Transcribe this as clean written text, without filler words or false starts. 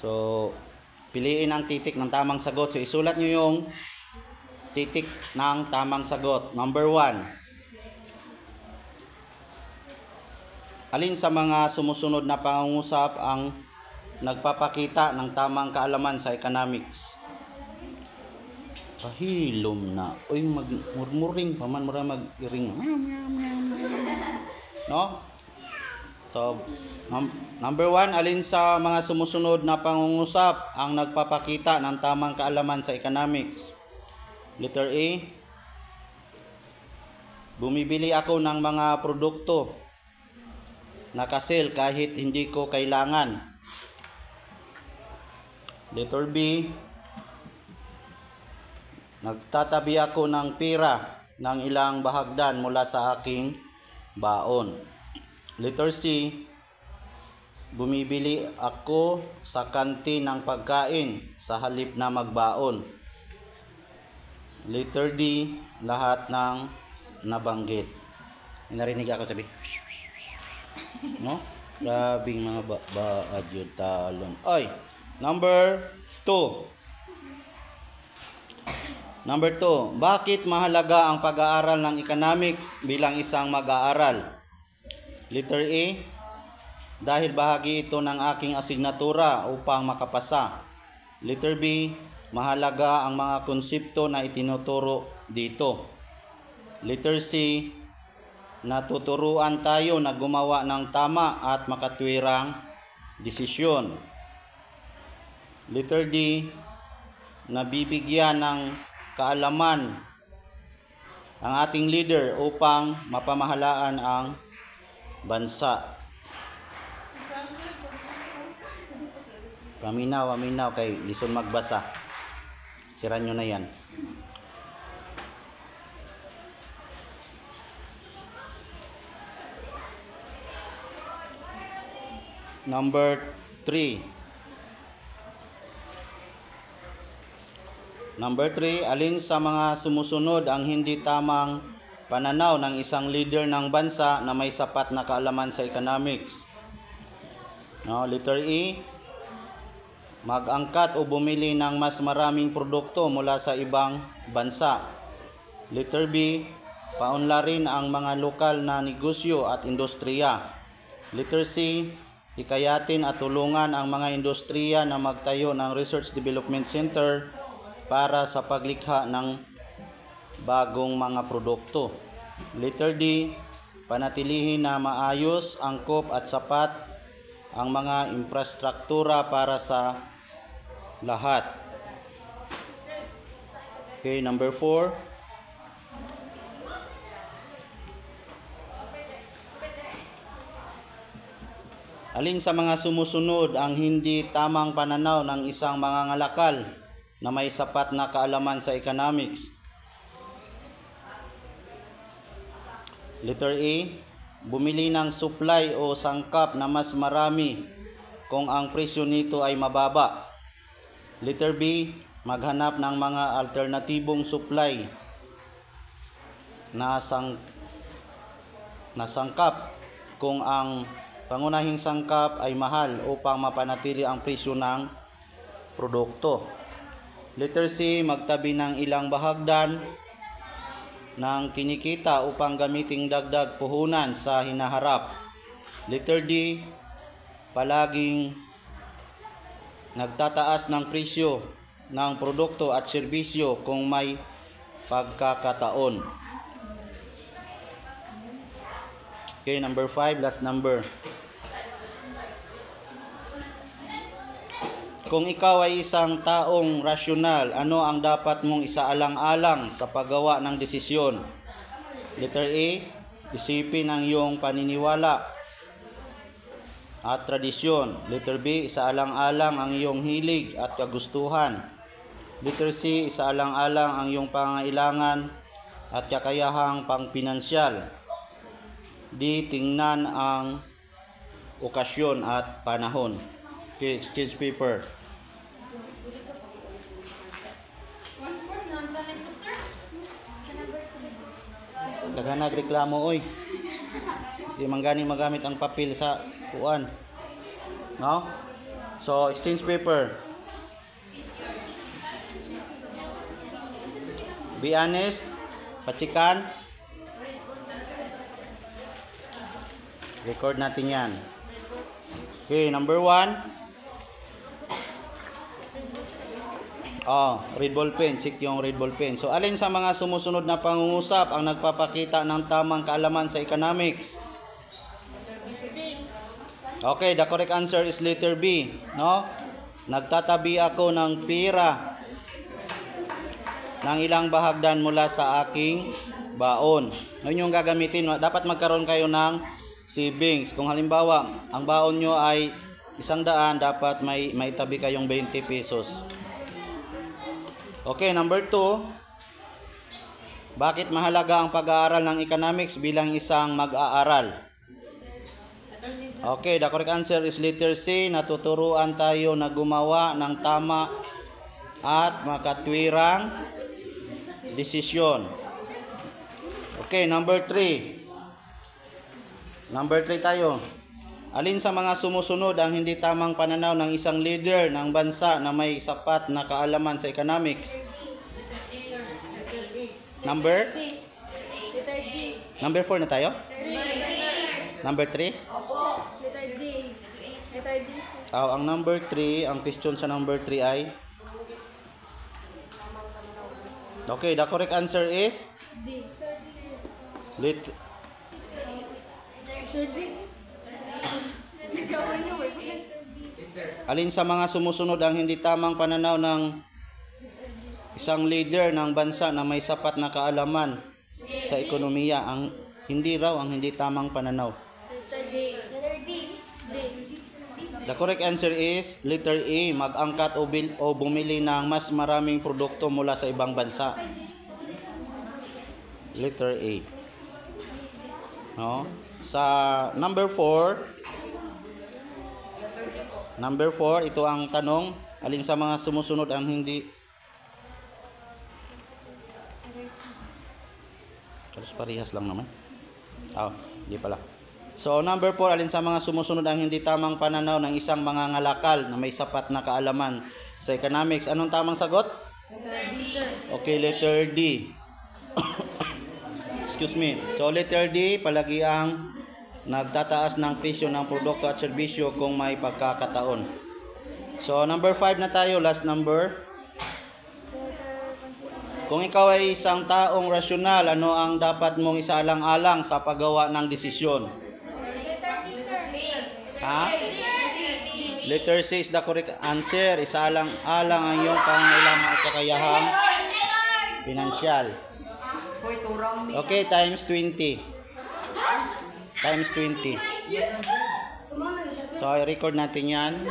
So, piliin ang titik ng tamang sagot. So, isulat nyo yung titik ng tamang sagot. Number 1. Alin sa mga sumusunod na pangungusap ang nagpapakita ng tamang kaalaman sa economics? Pahilom na. Uy, magmurmuring pa man, mag-ring. No? So, number 1, alin sa mga sumusunod na pangungusap ang nagpapakita ng tamang kaalaman sa economics? Letter A, bumibili ako ng mga produkto nakasale kahit hindi ko kailangan. Letter B, nagtatabi ako ng pera ng ilang bahagdan mula sa aking baon. Letter C, bumibili ako sa kantin ng pagkain sa halip na magbaon. Letter D, lahat ng nabanggit. Narinig ako sabi. No? Grabing mga baad yung talon. Oy, number 2. Number 2, bakit mahalaga ang pag-aaral ng economics bilang isang mag-aaral? Letter A, dahil bahagi ito ng aking asignatura upang makapasa. Letter B, mahalaga ang mga konsepto na itinuturo dito. Letter C, natuturuan tayo na gumawa ng tama at makatwirang desisyon. Letter D, nabibigyan ng kaalaman ang ating leader upang mapamahalaan ang bansa. Paminaw kay lison magbasa. Sira nyo na yan. Number 3. Number 3, alin sa mga sumusunod ang hindi tamang pananaw ng isang leader ng bansa na may sapat na kaalaman sa economics? No, letter E, mag-angkat o bumili ng mas maraming produkto mula sa ibang bansa. Letter B, paunlarin ang mga lokal na negosyo at industriya. Letter C, hikayatin at tulungan ang mga industriya na magtayo ng Research Development Center para sa paglikha ng bagong mga produkto. Letter D, panatilihin na maayos, angkop at sapat ang mga infrastruktura para sa lahat. Okay, number 4. Alin sa mga sumusunod ang hindi tamang pananaw ng isang mangangalakal na may sapat na kaalaman sa economics? Letter A, bumili ng supply o sangkap na mas marami kung ang presyo nito ay mababa. Letter B, maghanap ng mga alternatibong supply na sangkap kung ang pangunahing sangkap ay mahal upang mapanatili ang presyo ng produkto. Letter C, magtabi ng ilang bahagdan ng kinikita upang gamiting dagdag puhunan sa hinaharap. Letter D, palaging nagtataas ng presyo ng produkto at serbisyo kung may pagkakataon. Okay, number 5, last number. Kung ikaw ay isang taong rasyonal, ano ang dapat mong isaalang-alang sa paggawa ng desisyon? Letter A, isipin ang iyong paniniwala at tradisyon. Letter B, isaalang-alang ang iyong hilig at kagustuhan. Letter C, isaalang-alang ang iyong pangangailangan at kakayahang pangpinansyal. D, tingnan ang okasyon at panahon. Okay, exchange paper. Daga nagreklamo oy. Di man gani magamit ang papel sa kuan. No? So, exchange paper. Be honest. Patsikan. Record natin yan. Okay, number 1. Red ball pen. Check yung red ball pen. So, alin sa mga sumusunod na pangungusap ang nagpapakita ng tamang kaalaman sa economics? Okay, the correct answer is letter B. No? Nagtatabi ako ng pera ng ilang bahagdan mula sa aking baon. Yun yung gagamitin. Dapat magkaroon kayo ng savings. Kung halimbawa, ang baon nyo ay 100, dapat may tabi kayong 20 pesos. Okay, number 2. Bakit mahalaga ang pag-aaral ng economics bilang isang mag-aaral? Okay, the correct answer is letter C. Natuturuan tayo na gumawa ng tama at makatwirang desisyon. Okay, number 3. Number 3 tayo. Alin sa mga sumusunod ang hindi tamang pananaw ng isang leader ng bansa na may sapat na kaalaman sa economics? Number 4 na tayo? Number 3? Ang number 3, ang question sa number 3 ay? Okay, the correct answer is? Alin sa mga sumusunod ang hindi tamang pananaw ng isang leader ng bansa na may sapat na kaalaman sa ekonomiya? Ang hindi tamang pananaw. The correct answer is letter A. Mag-angkat o bumili ng mas maraming produkto mula sa ibang bansa. Letter A. No? Sa number 4, ito ang tanong. Alin sa mga sumusunod ang hindi? Halos parehas lang naman. Hindi pala. So, number 4, alin sa mga sumusunod ang hindi tamang pananaw ng isang mangangalakal na may sapat na kaalaman sa economics? Anong tamang sagot? Okay, letter D. Excuse me. So, letter D, palagi ang nagtataas ng presyo ng produkto at serbisyo kung may pagkakataon. So, number 5 na tayo, last number. Kung ikaw ay isang taong rasyonal, ano ang dapat mong isaalang-alang sa paggawa ng desisyon? Letter C is the correct answer. Isaalang-alang ang iyong pangailangan at kakayahang pinansyal. Okay, times 20. Times 20. So, i-record natin yan.